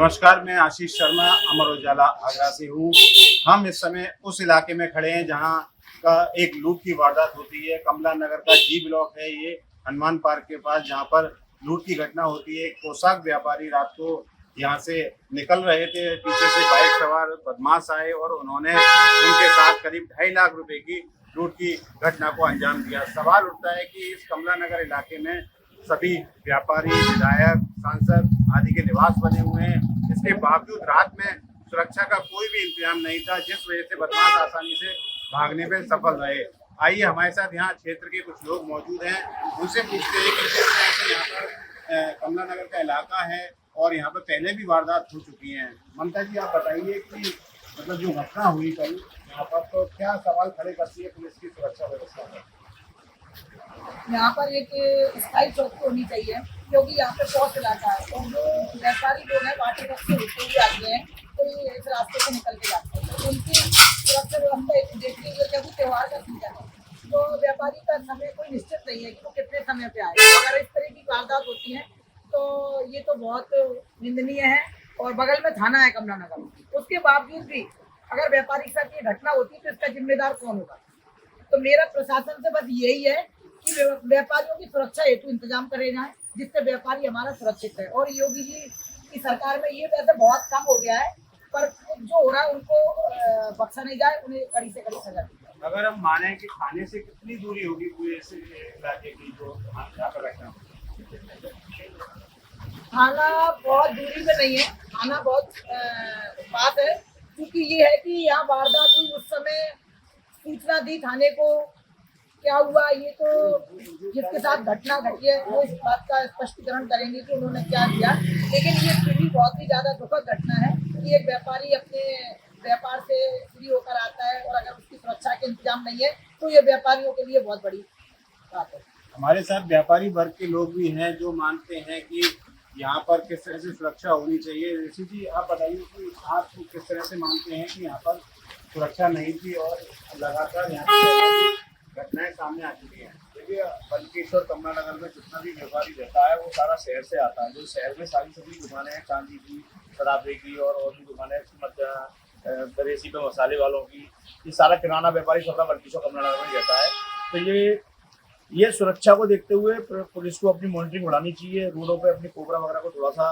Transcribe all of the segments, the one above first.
नमस्कार, मैं आशीष शर्मा अमर उजाला आगरा से हूँ। हम इस समय उस इलाके में खड़े हैं जहाँ का एक लूट की वारदात होती है। कमला नगर का जी ब्लॉक है ये, हनुमान पार्क के पास, जहाँ पर लूट की घटना होती है। एक पोशाक व्यापारी रात को यहाँ से निकल रहे थे, पीछे से बाइक सवार बदमाश आए और उन्होंने उनके साथ करीब 2.5 लाख रुपए की लूट की घटना को अंजाम दिया। सवाल उठता है कि इस कमला नगर इलाके में सभी व्यापारी, विधायक, सांसद आदि के निवास बने हुए हैं। इसके बावजूद रात में सुरक्षा का कोई भी इंतजाम नहीं था, जिस वजह से बदमाश आसानी से भागने में सफल रहे। आइए हमारे साथ यहाँ क्षेत्र के कुछ लोग मौजूद हैं, उनसे पूछते हैं कि किस तरह से यहाँ पर कमला नगर का इलाका है और यहाँ पर पहले भी वारदात हो चुकी हैं। ममता जी, आप बताइए कि मतलब जो घटना हुई कल यहाँ पर, तो क्या सवाल खड़े करती है पुलिस की सुरक्षा व्यवस्था पर? यहाँ पर एक स्थायी चौकी होनी चाहिए, क्योंकि यहाँ पे पॉश इलाका है और जो व्यापारी लोग हैं वाटर ट्रक से होते हुए आते हैं तो ये इस रास्ते से निकल के जाते हैं। तो उनकी सुरक्षा व्यवस्था एक देखते हुए, क्योंकि त्यौहार का सीजन है तो व्यापारी का समय कोई निश्चित नहीं है कि वो कितने समय पे आए। अगर इस तरह की वारदात होती है तो ये तो बहुत निंदनीय है। और बगल में थाना है कमला नगर, उसके बावजूद भी अगर व्यापारी के साथ ये घटना होती है तो इसका जिम्मेदार कौन होगा? तो मेरा प्रशासन से बस यही है कि व्यापारियों की सुरक्षा हेतु इंतजाम करे जाए, जिससे व्यापारी हमारा सुरक्षित है। और योगी जी की सरकार में ये वैसे बहुत कम हो गया है, पर जो हो रहा है उनको बख्शा नहीं जाए, उन्हें कड़ी से कड़ी सजा दी जाए। अगर हम माने कि थाने से कितनी दूरी होगी पूरे से इलाके की जो यहाँ पर घटना? थाना बहुत दूरी में नहीं है, थाना बहुत बात है, क्योंकि ये है कि यहाँ वारदात हुई उस समय सूचना दी थाने को। क्या हुआ ये तो जिसके साथ घटना घटी है वो इस बात का स्पष्टीकरण करेंगे कि उन्होंने क्या किया। लेकिन ये फिर भी बहुत ही ज्यादा दुखद घटना है कि एक व्यापारी अपने व्यापार से फ्री होकर आता है और अगर उसकी सुरक्षा के इंतजाम नहीं है तो ये व्यापारियों के लिए बहुत बड़ी बात है। हमारे साथ व्यापारी वर्ग के लोग भी हैं जो मानते हैं कि यहाँ पर किस तरह से सुरक्षा होनी चाहिए। ऋषि जी, आप बताइए कि आप किस तरह से मानते हैं कि यहाँ पर सुरक्षा नहीं थी और लगातार यहाँ पर घटनाएं सामने आ चुकी हैं? देखिए, बल्केश्वर कमला नगर में जितना भी व्यापारी रहता है वो सारा शहर से आता है। जो शहर में सारी सभी दुकानें हैं, चांदी की, शराबे की और भी दुकानें, दरेसी पे मसाले वालों की, ये सारा किराना व्यापारी सबका बल्केश्वर कमला नगर में रहता है। तो ये सुरक्षा को देखते हुए पुलिस को अपनी मॉनिटरिंग बढ़ानी चाहिए। रोडों पे अपनी कोबरा वगैरह को थोड़ा सा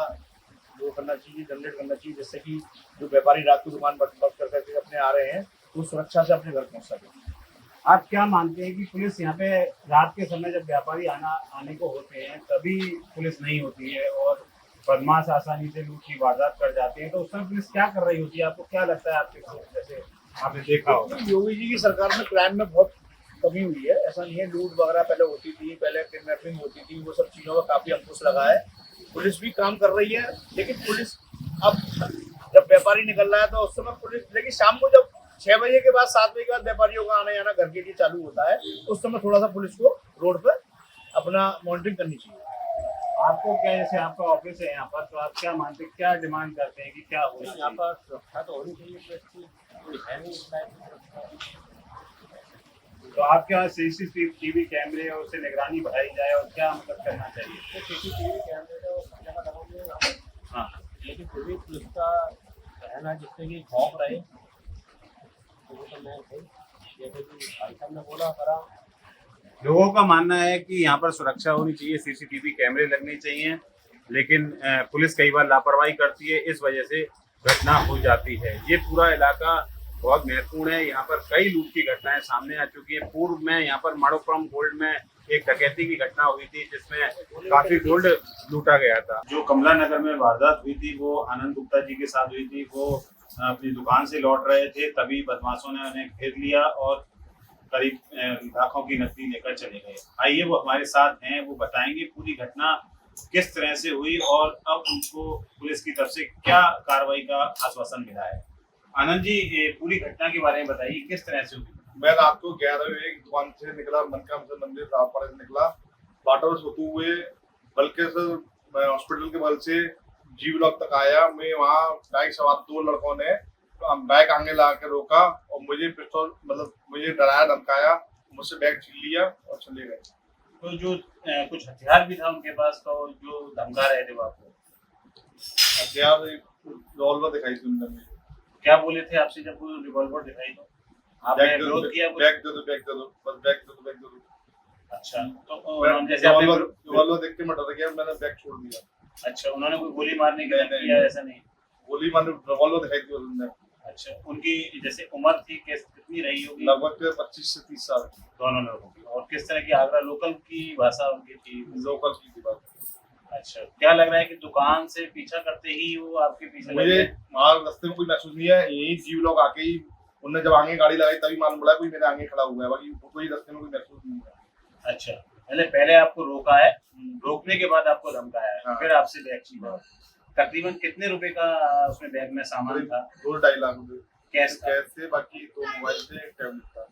वो करना चाहिए, जनरेट करना चाहिए, जिससे कि जो व्यापारी रात को दुकान बंद करके अपने आ रहे हैं वो सुरक्षा से अपने घर पहुँच सके। आप क्या मानते हैं कि पुलिस यहाँ पे रात के समय जब व्यापारी आने को होते हैं तभी पुलिस नहीं होती है और बदमाश आसानी से लूट की वारदात कर जाते हैं, तो उस समय पुलिस क्या कर रही होती है? आपको क्या लगता है? आपके जैसे आपने देखा होगा, योगी जी की सरकार में क्राइम में बहुत कमी हुई है। ऐसा नहीं है, लूट वगैरह पहले होती थी, पहले किडनैपिंग होती थी, वो सब चीज़ों का काफ़ी अंकुश लगा है। पुलिस भी काम कर रही है, लेकिन पुलिस अब जब व्यापारी निकल रहा है तो उस समय पुलिस, लेकिन शाम को जब 6 बजे के बाद 7 बजे के बाद व्यापारियों का आना जाना घर के लिए चालू होता है, उस समय थोड़ा सा पुलिस को रोड पर अपना मॉनिटरिंग करनी चाहिए। आपको क्या, जैसे आपका ऑफिस है यहाँ पर, तो आप क्या मानते, क्या डिमांड करते हैं कि क्या हो यहाँ पर सुरक्षा तो होनी चाहिए, तो अच्छी कोई है नहीं इस टाइप की सुरक्षा। तो आप क्या सीसीटीवी कैमरे और उससे निगरानी बढ़ाई जाए और क्या मतलब करना चाहिए? तो सीसीटीवी कैमरे तो सब जगह लगाओगे यहाँ पर, हाँ, लेकिन फिर भी पुलिस का रहना जिससे कि खौफ रहे, तो वो तो मैं थे जैसे कि भाई साहब ने बोला करा। लोगों का मानना है कि यहाँ पर सुरक्षा होनी चाहिए, सीसीटीवी कैमरे लगने चाहिए, लेकिन पुलिस कई बार लापरवाही करती है, इस वजह से घटना हो जाती है। ये पूरा इलाका बहुत महत्वपूर्ण है, यहाँ पर कई लूट की घटनाएं सामने आ चुकी है। पूर्व में यहाँ पर माड़ोपम गोल्ड में एक डकैती की घटना हुई थी जिसमें काफी गोल्ड लूटा गया था। जो कमला नगर में वारदात हुई थी वो आनंद गुप्ता जी के साथ हुई थी। वो अपनी दुकान से लौट रहे थे, तभी बदमाशों ने उन्हें घेर लिया और करीब लाखों की नकदी लेकर चले गए। आइए वो हमारे साथ हैं, वो बताएंगे पूरी घटना किस तरह से हुई और अब उनको पुलिस की तरफ से क्या कार्रवाई का आश्वासन मिला है। आनंद जी, ये पूरी घटना के बारे में बताइए, किस तरह से हुई? मैं रात को 11 बजे एक दुकान से निकला, मनकामचंद मंदिर रावपाड़ा से निकला, बाटर से होते हुए बल्केश्वर हॉस्पिटल के बगल से जी ब्लॉक तक आया। मैं वहाँ बाइक सवार 2 लड़कों ने बैग आगे ला के रोका और मुझे पिस्तौल, मतलब मुझे डराया धमकाया, मुझसे बैग छीन लिया और चले गए। तो जो कुछ हथियार भी था उनके पास, तो जो धमका रहे थे वो आपको? हथियार रिवॉल्वर दिखाई थी उन्होंने, क्या बोले थे आपसे जब वो रिवॉल्वर दिखाई तो आपने बैग दे दो, विरोध किया कुछ? बैग दे दो, बैग दे दो, बस बैग दे दो, बैग दे दो। अच्छा, तो उन्होंने जैसे आपने रिवॉल्वर देख के मैं डर गया, मैंने बैग छोड़ दिया। अच्छा, उन्होंने कोई गोली मारने की नहीं, धमकी नहीं, या नहीं। ऐसा नहीं? गोली मारने रिवॉल्वर दिखाई थी उन्होंने, अच्छा, उनकी जैसे उम्र थी कितनी रही होगी? लगभग 25 से 30 साल दोनों लोगों की। और किस तरह की आगरा लोकल की भाषा उनकी थी? लोकल की थी बात। अच्छा, क्या लग रहा है कि दुकान से पीछा करते ही वो आपके पीछे लग मुझे गए? वहाँ रास्ते में कोई महसूस नहीं है, यही जीव लोग आके ही उनने जब आगे गाड़ी लगाई तभी मालूम पड़ा कोई मेरे आगे खड़ा हुआ है, बाकी कोई रास्ते में कोई महसूस नहीं है। अच्छा, पहले आपको रोका है, रोकने के बाद आपको धमकाया है, हाँ। फिर आपसे बैग छीना। तकरीबन कितने रुपए का उसमें बैग में सामान था? 2-2.5 लाख रुपए कैश था? कैश थे, बाकी 2 मोबाइल थे, एक टैबलेट था।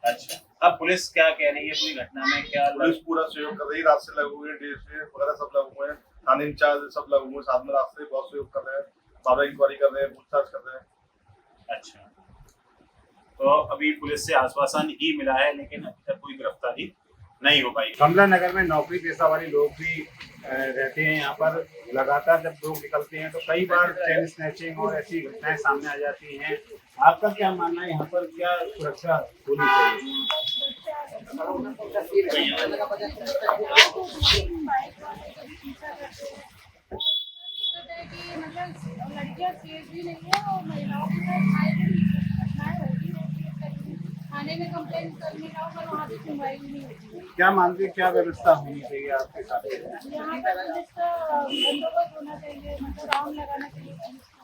अच्छा, अब पुलिस क्या कह रही है पूरी घटना में? क्या पुलिस पूरा सहयोग कर रही है, रात से लगे हुए हैं, डीएसपी वगैरह सब लगे हुए हैं, थाने इंचार्ज सब लगे हुए हैं, साथ में रात से बहुत सहयोग कर रहे हैं, बाबा इंक्वायरी कर रहे हैं, पूछताछ कर रहे हैं। अच्छा, तो अभी पुलिस से आश्वासन ही मिला है, लेकिन अभी तक कोई गिरफ्तारी नहीं हो पाई। कमला नगर में नौकरी पेशा वाले लोग भी रहते हैं यहाँ पर। लगातार जब लोग निकलते हैं तो कई बार चेन स्नैचिंग और ऐसी घटनाएं सामने आ जाती हैं। आपका क्या मानना है, यहाँ पर क्या सुरक्षा होनी चाहिए? मतलब लड़कियां सेफ भी नहीं है और महिलाओं के साथ आए दिन घटनाएं होती रहती है। थाने में कंप्लेन करने जाओ पर वहाँ पे सुनवाई भी नहीं होती है। क्या मानते हैं क्या व्यवस्था होनी चाहिए आपके साथ? यहाँ पर पुलिस का बंदोबस्त होना चाहिए, मतलब राउंड लगाना चाहिए पुलिस को।